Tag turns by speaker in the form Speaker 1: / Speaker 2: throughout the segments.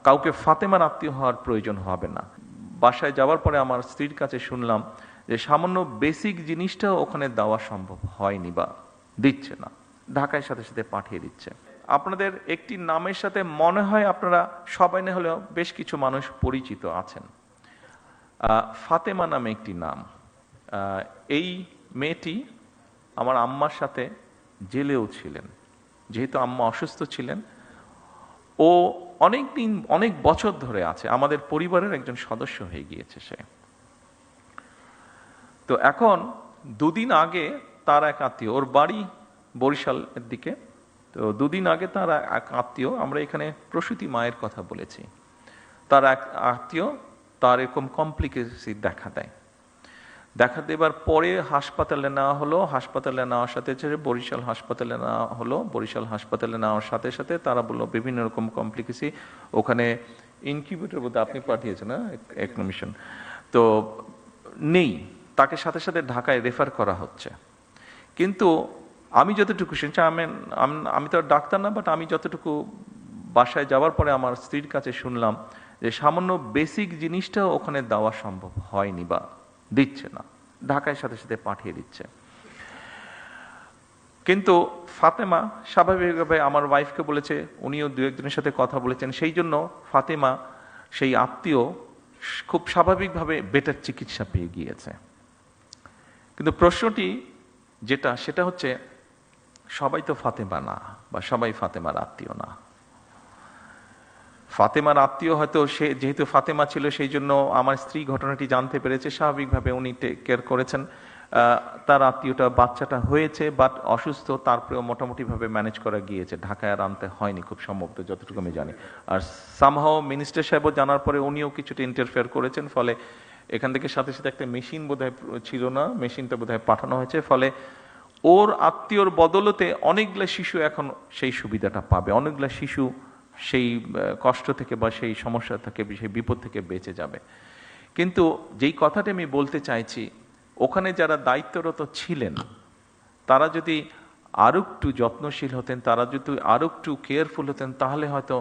Speaker 1: কাউকে ফাতেমার আত্মীয় হওয়ার প্রয়োজন হবে না। বাসায় যাওয়ার পরে আমার স্ত্রীর কাছে শুনলাম যে সামান্য বেসিক জিনিসটাও ওখানে দেওয়া সম্ভব হয়নি বা দিচ্ছে না, ঢাকায় সাথে সাথে পাঠিয়ে দিচ্ছে। আপনাদের একটি নামের সাথে মনে হয় আপনারা সবাই না হলেও বেশ কিছু মানুষ পরিচিত আছেন। ফাতেমা নামে একটি নাম। এই মেয়েটি আমার আম্মার সাথে জেলেও ছিলেন। যেহেতু আম্মা অসুস্থ ছিলেন, ও অনেক দিন অনেক বছর ধরে আছে, আমাদের পরিবারের একজন সদস্য হয়ে গিয়েছে সে। তো এখন দুদিন আগে তার এক আত্মীয়, ওর বাড়ি বরিশালের দিকে, তো দুদিন আগে তার এক আত্মীয়, আমরা এখানে প্রসূতি মায়ের কথা বলেছি, তার এক আত্মীয় তার এরকম কমপ্লিকেসি দেখা দেবার পরে হাসপাতালে নেওয়া হলো। হাসপাতালে নেওয়ার সাথে বরিশাল হাসপাতালে নেওয়া হলো। বরিশাল হাসপাতালে নেওয়ার সাথে সাথে তারা বললো বিভিন্ন রকম কমপ্লিকেসি, ওখানে ইনকিউবেটর বোধ আপনি পাঠিয়েছেন না একমিশন, তো নেই, তাকে সাথে সাথে ঢাকায় রেফার করা হচ্ছে। কিন্তু আমি যতটুকু শুনছি, আমি তো ডাক্তার না, বাট আমি যতটুকু বাসায় যাওয়ার পরে আমার স্ত্রীর কাছে শুনলাম যে সামান্য বেসিক জিনিসটাও ওখানে দেওয়া সম্ভব হয়নি বা দিচ্ছে না, ঢাকায় সাথে সাথে পাঠিয়ে দিচ্ছে। কিন্তু ফাতেমা স্বাভাবিকভাবে আমার ওয়াইফকে বলেছে, উনিও দু একজনের সাথে কথা বলেছেন, সেই জন্য ফাতেমা সেই আত্মীয় খুব স্বাভাবিকভাবে বেটার চিকিৎসা পেয়ে গিয়েছে। কিন্তু প্রশ্নটি সেটা হচ্ছে, সবাই তো ফাতেমা না, বা সবাই ফাতেমার আত্মীয় না। ফাতেমার আত্মীয় হয়তো সে যেহেতু ফাতেমা ছিল, সেই জন্য আমার স্ত্রী ঘটনাটি জানতে পেরেছে, স্বাভাবিকভাবে উনি টেক কেয়ার করেছেন। তার আত্মীয়টা বাচ্চাটা হয়েছে বাট অসুস্থ, তারপরেও মোটামুটিভাবে ম্যানেজ করা গিয়েছে, ঢাকায় আর আনতে হয়নি খুব সম্ভবত, যতটুকু আমি জানি। আর সামহাও মিনিস্টার সাহেবও জানার পরে উনিও কিছুটা ইন্টারফেয়ার করেছেন, ফলে এখান থেকে সাথে সাথে একটা মেশিন বোধহয় ছিল না, মেশিনটা বোধহয় পাঠানো হয়েছে, ফলে ওর আত্মীয়র বদলতে অনেকগুলো শিশু এখন সেই সুবিধাটা পাবে, অনেকগুলো শিশু সেই কষ্ট থেকে বা সেই সমস্যা থেকে, সেই বিপদ থেকে বেঁচে যাবে। কিন্তু যেই কথাটা আমি বলতে চাইছি, ওখানে যারা দায়িত্বরত ছিলেন তারা যদি আরো একটু যত্নশীল হতেন, তারা যদি আরো একটু কেয়ারফুল হতেন, তাহলে হয়তো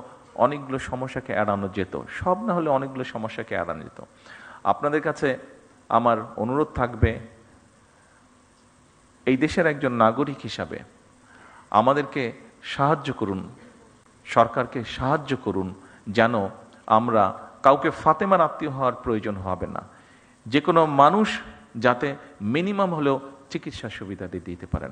Speaker 1: অনেকগুলো সমস্যাকে এড়ানো যেত, সব না হলে অনেকগুলো সমস্যাকে এড়ানো যেত। আপনাদের কাছে আমার অনুরোধ থাকবে, এই দেশের একজন নাগরিক হিসাবে আমাদেরকে সাহায্য করুন, সরকারকে সাহায্য করুন, যেন আমরা কাউকে ফাতেমার আত্মীয় হওয়ার প্রয়োজন হবে না। যে কোনো মানুষ যাতে মিনিমাম হলেও চিকিৎসা সুবিধা দিতে পারেন।